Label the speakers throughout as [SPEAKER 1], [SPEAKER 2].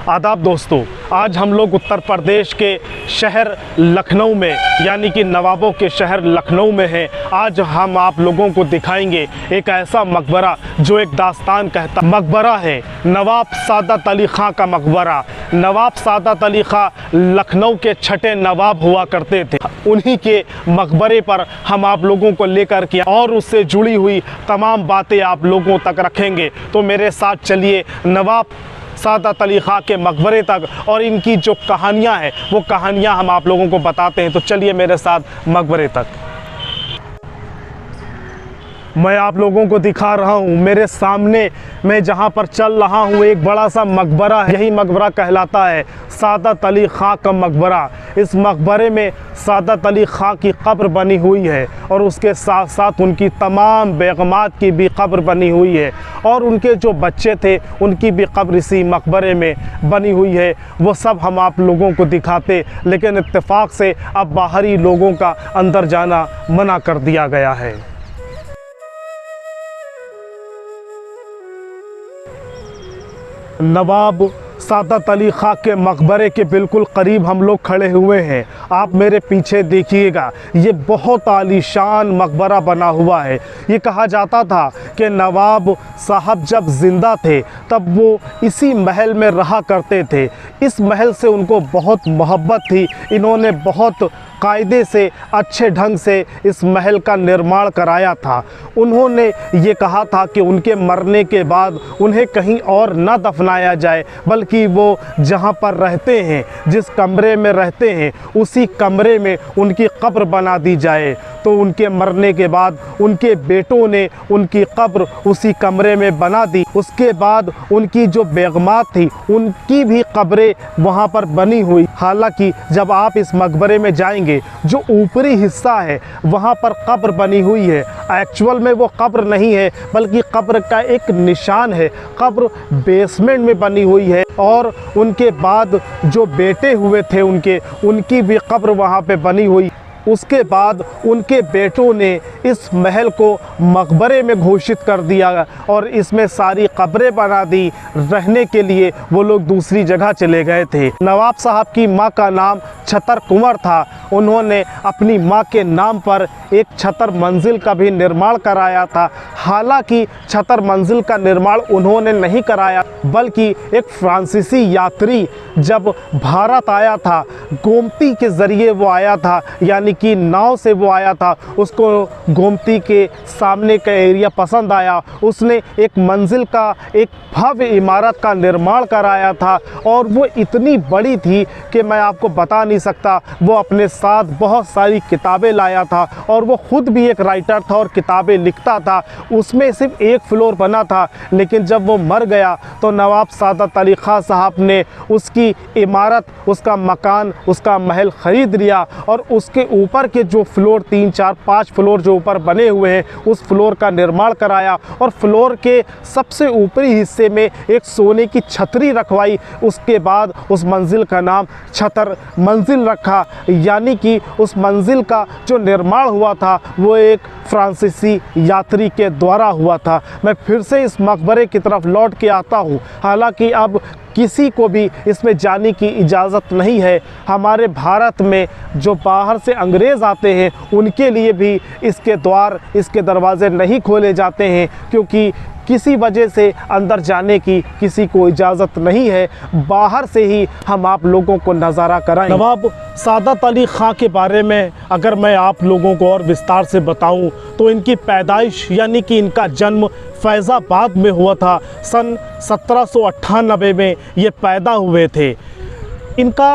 [SPEAKER 1] आदाब दोस्तों, आज हम लोग उत्तर प्रदेश के शहर लखनऊ में यानी कि नवाबों के शहर लखनऊ में हैं। आज हम आप लोगों को दिखाएंगे एक ऐसा मकबरा जो एक दास्तान कहता मकबरा है, नवाब सादत अली ख़ां का मकबरा। नवाब सादत अली ख़ां लखनऊ के छठे नवाब हुआ करते थे। उन्हीं के मकबरे पर हम आप लोगों को लेकर के और उससे जुड़ी हुई तमाम बातें आप लोगों तक रखेंगे। तो मेरे साथ चलिए नवाब सादत अली ख़ां के मकबरे तक और इनकी जो कहानियाँ हैं वो कहानियाँ हम आप लोगों को बताते हैं। तो चलिए मेरे साथ मकबरे तक। मैं आप लोगों को दिखा रहा हूँ, मेरे सामने मैं जहाँ पर चल रहा हूँ एक बड़ा सा मकबरा है। यही मकबरा कहलाता है सादत अली ख़ां का मकबरा। इस मकबरे में सादत अली ख़ां की कब्र बनी हुई है और उसके साथ साथ उनकी तमाम बेगमात की भी कब्र बनी हुई है और उनके जो बच्चे थे उनकी भी कब्र इसी मकबरे में बनी हुई है। वो सब हम आप लोगों को दिखाते, लेकिन इत्तेफाक से अब बाहरी लोगों का अंदर जाना मना कर दिया गया है। नवाब सादत अली ख़ां के मकबरे के बिल्कुल करीब हम लोग खड़े हुए हैं। आप मेरे पीछे देखिएगा, ये बहुत आलीशान मकबरा बना हुआ है। ये कहा जाता था कि नवाब साहब जब ज़िंदा थे तब वो इसी महल में रहा करते थे। इस महल से उनको बहुत मोहब्बत थी। इन्होंने बहुत कायदे से अच्छे ढंग से इस महल का निर्माण कराया था। उन्होंने ये कहा था कि उनके मरने के बाद उन्हें कहीं और न दफनाया जाए, बल्कि वो जहाँ पर रहते हैं, जिस कमरे में रहते हैं, उसी कमरे में उनकी कब्र बना दी जाए। तो उनके मरने के बाद उनके बेटों ने उनकी कब्र उसी कमरे में बना दी। उसके बाद उनकी जो बेगमात थी उनकी भी कब्रें वहाँ पर बनी हुई। हालांकि जब आप इस मकबरे में जाएंगे, जो ऊपरी हिस्सा है वहाँ पर कब्र बनी हुई है। एक्चुअल में वो कब्र नहीं है, बल्कि कब्र का एक निशान है। कब्र बेसमेंट में बनी हुई है और उनके बाद जो बेटे हुए थे उनकी भी कब्र वहाँ पे बनी हुई। उसके बाद उनके बेटों ने इस महल को मकबरे में घोषित कर दिया और इसमें सारी कब्रें बना दी। रहने के लिए वो लोग दूसरी जगह चले गए थे। नवाब साहब की माँ का नाम छतर कुंवर था। उन्होंने अपनी माँ के नाम पर एक छतर मंजिल का भी निर्माण कराया था। हालांकि छतर मंजिल का निर्माण उन्होंने नहीं कराया, बल्कि एक फ्रांसीसी यात्री जब भारत आया था, गोमती के ज़रिए वो आया था, यानी कि नाव से वो आया था। उसको गोमती के सामने का एरिया पसंद आया। उसने एक मंजिल का, एक भव्य इमारत का निर्माण कराया था और वो इतनी बड़ी थी कि मैं आपको बता नहीं सकता। वो अपने साथ बहुत सारी किताबें लाया था और वो ख़ुद भी एक राइटर था और किताबें लिखता था। उसमें सिर्फ एक फ्लोर बना था, लेकिन जब वो मर गया तो नवाब सादत अली ख़ां साहब ने उसकी इमारत, उसका मकान, उसका महल ख़रीद लिया और उसके ऊपर के जो फ्लोर 3, 4, 5 फ्लोर जो ऊपर बने हुए हैं उस फ्लोर का निर्माण कराया और फ्लोर के सबसे ऊपरी हिस्से में एक सोने की छतरी रखवाई। उसके बाद उस मंजिल का नाम छतर मंजिल रखा, यानी कि उस मंजिल का जो निर्माण हुआ था वो एक फ्रांसीसी यात्री के द्वारा हुआ था। मैं फिर से इस मकबरे की तरफ लौट के आता हूँ। हालांकि अब किसी को भी इसमें जाने की इजाज़त नहीं है। हमारे भारत में जो बाहर से अंग्रेज़ आते हैं उनके लिए भी इसके द्वार, इसके दरवाज़े नहीं खोले जाते हैं, क्योंकि किसी वजह से अंदर जाने की किसी को इजाज़त नहीं है। बाहर से ही हम आप लोगों को नज़ारा कराएं। नवाब सादत अली ख़ां के बारे में अगर मैं आप लोगों को और विस्तार से बताऊं तो इनकी पैदाइश यानी कि इनका जन्म फैज़ाबाद में हुआ था। सन 1798 में ये पैदा हुए थे। इनका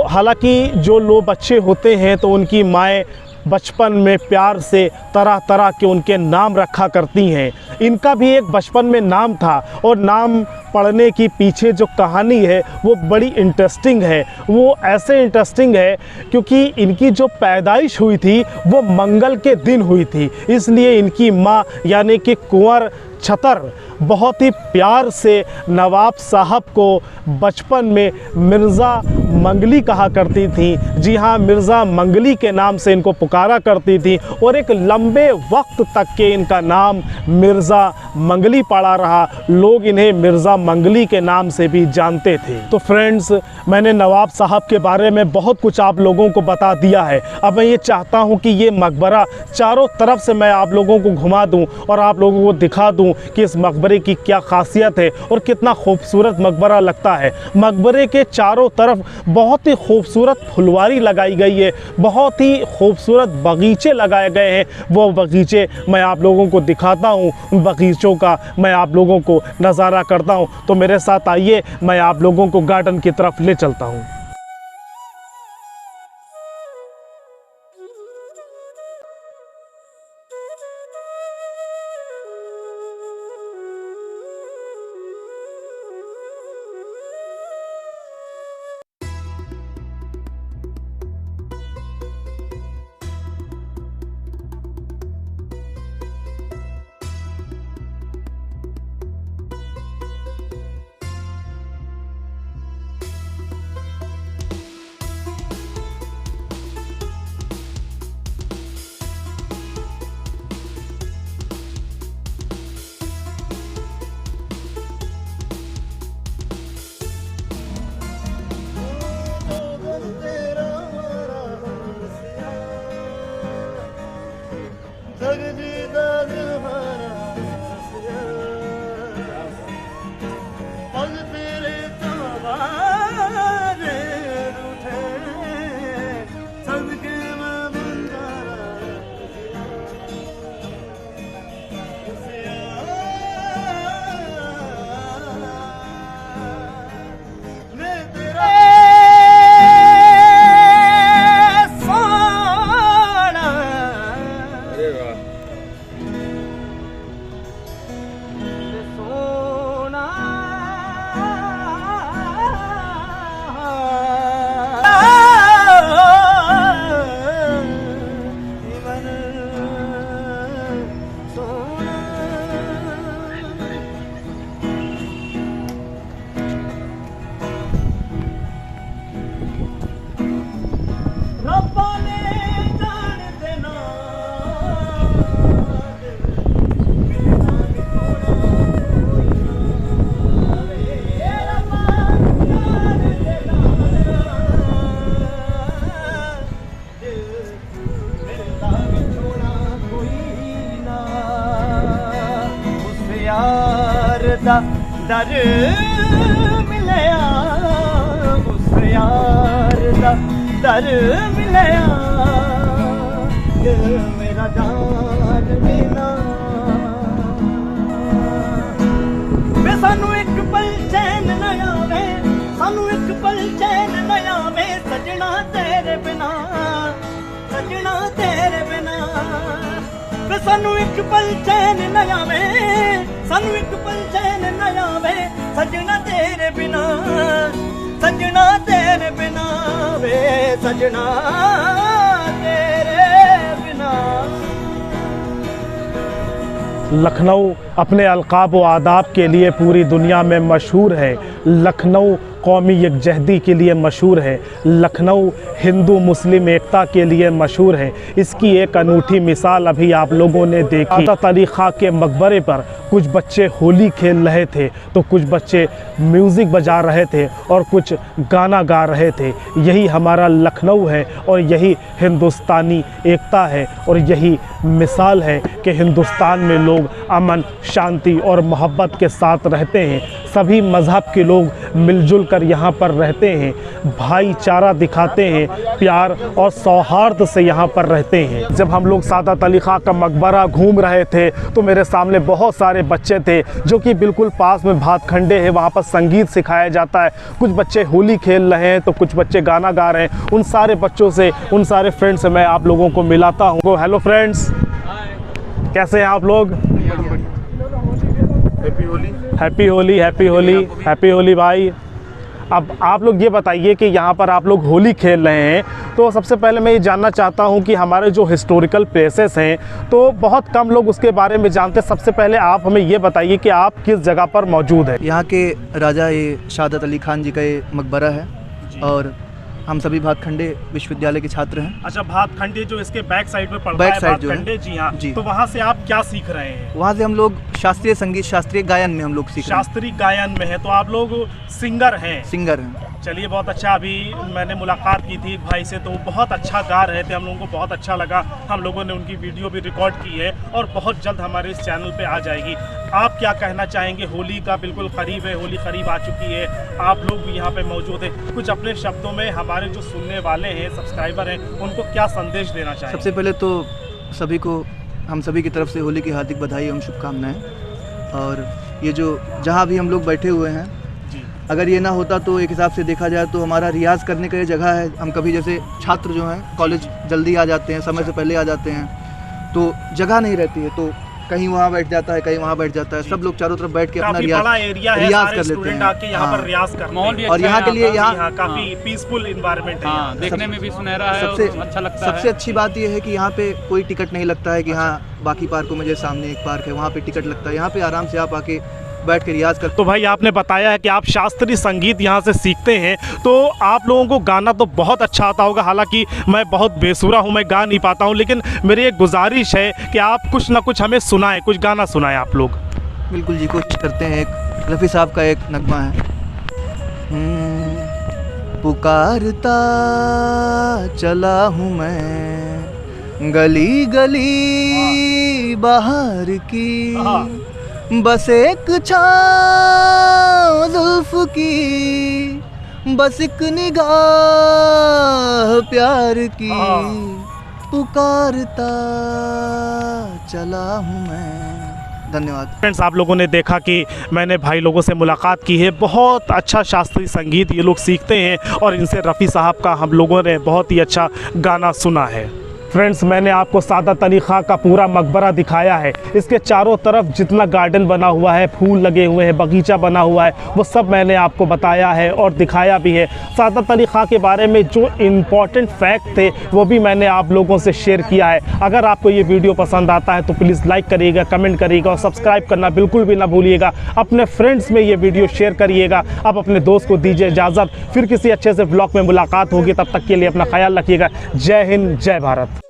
[SPEAKER 1] हालांकि जो लोग बच्चे होते हैं तो उनकी माएँ बचपन में प्यार से तरह तरह के उनके नाम रखा करती हैं। इनका भी एक बचपन में नाम था और नाम पढ़ने की पीछे जो कहानी है वो बड़ी इंटरेस्टिंग है। वो ऐसे इंटरेस्टिंग है क्योंकि इनकी जो पैदाइश हुई थी वो मंगल के दिन हुई थी, इसलिए इनकी माँ यानी कि कुंवर छतर बहुत ही प्यार से नवाब साहब को बचपन में मिर्ज़ा मंगली कहा करती थी। जी हाँ, मिर्ज़ा मंगली के नाम से इनको पुकारा करती थी और एक लंबे वक्त तक के इनका नाम मिर्ज़ा मंगली पड़ा रहा। लोग इन्हें मिर्ज़ा मंगली के नाम से भी जानते थे। तो फ्रेंड्स, मैंने नवाब साहब के बारे में बहुत कुछ आप लोगों को बता दिया है। अब मैं ये चाहता हूँ कि ये मकबरा चारों तरफ से मैं आप लोगों को घुमा दूँ और आप लोगों को दिखा दूँ कि इस मकबरे की क्या खासियत है और कितना खूबसूरत मकबरा लगता है। मकबरे के चारों तरफ बहुत ही खूबसूरत फुलवारी लगाई गई है, बहुत ही खूबसूरत बगीचे लगाए गए हैं। वो बगीचे मैं आप लोगों को दिखाता हूँ, उन बगीचों का मैं आप लोगों को नज़ारा करता हूँ। तो मेरे साथ आइए, मैं आप लोगों को गार्डन की तरफ ले चलता हूँ।
[SPEAKER 2] दर मिलया उस यार दा दर मिलया मेरा जान बिना वे सानू एक पल चैन न आवे, सानू एक पल चैन न आवे सजना तेरे बिना, सजना तेरे बिना वे सानू एक पल चैन न आवे, सानू एक पल चैन न आवे सजना तेरे बिना, सजना तेरे बिना वे सजना तेरे बिना।
[SPEAKER 1] लखनऊ अपने अलकाब व आदाब के लिए पूरी दुनिया में मशहूर है। लखनऊ कौमी यकजहती के लिए मशहूर है। लखनऊ हिंदू मुस्लिम एकता के लिए मशहूर है। इसकी एक अनूठी मिसाल अभी आप लोगों ने देखी। सादत अली खां के मकबरे पर कुछ बच्चे होली खेल रहे थे तो कुछ बच्चे म्यूज़िक बजा रहे थे और कुछ गाना गा रहे थे। यही हमारा लखनऊ है और यही हिंदुस्तानी एकता है और यही मिसाल है कि हिंदुस्तान में लोग अमन, शांति और मोहब्बत के साथ रहते हैं। सभी मज़हब के लोग मिलजुल कर यहाँ पर रहते हैं, भाईचारा दिखाते हैं, प्यार और सौहार्द से यहाँ पर रहते हैं। जब हम लोग सादत अली खां का मकबरा घूम रहे थे तो मेरे सामने बहुत सारे बच्चे थे जो कि बिल्कुल पास में भातखंडे है, वहाँ पर संगीत सिखाया जाता है। कुछ बच्चे होली खेल रहे हैं तो कुछ बच्चे गाना गा रहे हैं। उन सारे बच्चों से, उन सारे फ्रेंड्स से मैं आप लोगों को मिलाता हूँ। हेलो फ्रेंड्स, कैसे हैं आप लोग?
[SPEAKER 3] Happy Holi,
[SPEAKER 1] happy Holi, happy Holi, happy Holi भाई। अब आप लोग ये बताइए कि यहाँ पर आप लोग होली खेल रहे हैं तो सबसे पहले मैं ये जानना चाहता हूँ कि हमारे जो हिस्टोरिकल प्लेसेस हैं तो बहुत कम लोग उसके बारे में जानते। सबसे पहले आप हमें ये बताइए कि आप किस जगह पर मौजूद है।
[SPEAKER 2] यहाँ के राजा ये सादत अली खान जी का ये मकबरा है और
[SPEAKER 3] हम सभी भातखंडे विश्वविद्यालय के छात्र हैं।
[SPEAKER 1] अच्छा, भातखंडे जो इसके बैक साइड में पड़ता
[SPEAKER 3] बैक
[SPEAKER 1] है,
[SPEAKER 3] साइड जो है।
[SPEAKER 1] भातखंडे, जी हाँ
[SPEAKER 3] जी।
[SPEAKER 1] तो वहाँ से आप क्या सीख रहे हैं?
[SPEAKER 3] वहाँ से हम लोग शास्त्रीय संगीत, शास्त्रीय गायन में हम लोग सीख रहे हैं।
[SPEAKER 1] शास्त्रीय गायन में है, तो आप लोग सिंगर हैं?
[SPEAKER 3] सिंगर हैं।
[SPEAKER 1] चलिए, बहुत अच्छा। अभी मैंने मुलाकात की थी एक भाई से, तो वो बहुत अच्छा गा रहे थे, हम लोगों को बहुत अच्छा लगा। हम लोगों ने उनकी वीडियो भी रिकॉर्ड की है और बहुत जल्द हमारे इस चैनल पे आ जाएगी। आप क्या कहना चाहेंगे? होली का बिल्कुल करीब है, होली करीब आ चुकी है, आप लोग भी यहाँ पे मौजूद हैं। कुछ अपने शब्दों में हमारे जो सुनने वाले हैं, सब्सक्राइबर हैं, उनको क्या संदेश देना चाहेंगे?
[SPEAKER 3] सबसे पहले तो सभी को, हम सभी की तरफ से होली की हार्दिक बधाई एवं शुभकामनाएं। और ये जो जहाँ भी हम लोग बैठे हुए हैं, अगर ये ना होता तो एक हिसाब से देखा जाए तो हमारा रियाज़ करने का ये जगह है। हम कभी जैसे छात्र जो हैं कॉलेज जल्दी आ जाते हैं, समय से पहले आ जाते हैं, तो जगह नहीं रहती है, तो कहीं वहाँ बैठ जाता है, कहीं वहाँ बैठ जाता है। सब लोग चारों तरफ बैठ के अपना रियाज कर लेते हैं।
[SPEAKER 1] आके यहाँ पर रियाज करते हैं।
[SPEAKER 3] और यहाँ के लिए यहाँ
[SPEAKER 1] काफी पीसफुल इन्वायरमेंट है,
[SPEAKER 4] देखने में भी सुनहरा है, अच्छा लगता है।
[SPEAKER 3] सबसे अच्छी बात यह है कि यहाँ पे कोई टिकट नहीं लगता है कि हाँ बाकी पार्कों में जैसे सामने एक पार्क है वहाँ पे टिकट लगता है। यहाँ पे आराम से आप आके बैठ के रियाज कर।
[SPEAKER 1] तो भाई, आपने बताया है कि आप शास्त्रीय संगीत यहाँ से सीखते हैं, तो आप लोगों को गाना तो बहुत अच्छा आता होगा। हालांकि मैं बहुत बेसुरा हूँ, मैं गा नहीं पाता हूँ, लेकिन मेरी एक गुजारिश है कि आप कुछ ना कुछ हमें सुनाएं, कुछ गाना सुनाएं आप लोग।
[SPEAKER 3] बिल्कुल जी, कोशिश करते हैं। एक रफ़ी साहब का एक नगमा है, पुकारता चला हूँ मैं गली गली बाहर की, बस एक छाँव जुल्फ की, बस एक निगाह प्यार की, पुकारता चला हूँ मैं। धन्यवाद।
[SPEAKER 1] फ्रेंड्स, आप लोगों ने देखा कि मैंने भाई लोगों से मुलाकात की है। बहुत अच्छा शास्त्रीय संगीत ये लोग सीखते हैं और इनसे रफ़ी साहब का हम लोगों ने बहुत ही अच्छा गाना सुना है। फ्रेंड्स, मैंने आपको सादत अली खां का पूरा मकबरा दिखाया है। इसके चारों तरफ जितना गार्डन बना हुआ है, फूल लगे हुए हैं, बगीचा बना हुआ है, वो सब मैंने आपको बताया है और दिखाया भी है। सादत अली खां के बारे में जो इम्पॉर्टेंट फैक्ट थे वो भी मैंने आप लोगों से शेयर किया है। अगर आपको ये वीडियो पसंद आता है तो प्लीज़ लाइक करिएगा, कमेंट करिएगा और सब्सक्राइब करना बिल्कुल भी ना भूलिएगा। अपने फ्रेंड्स में ये वीडियो शेयर करिएगा। आप अपने दोस्त को दीजिए इजाज़त। फिर किसी अच्छे से व्लॉग में मुलाकात होगी, तब तक के लिए अपना ख्याल रखिएगा। जय हिंद, जय भारत।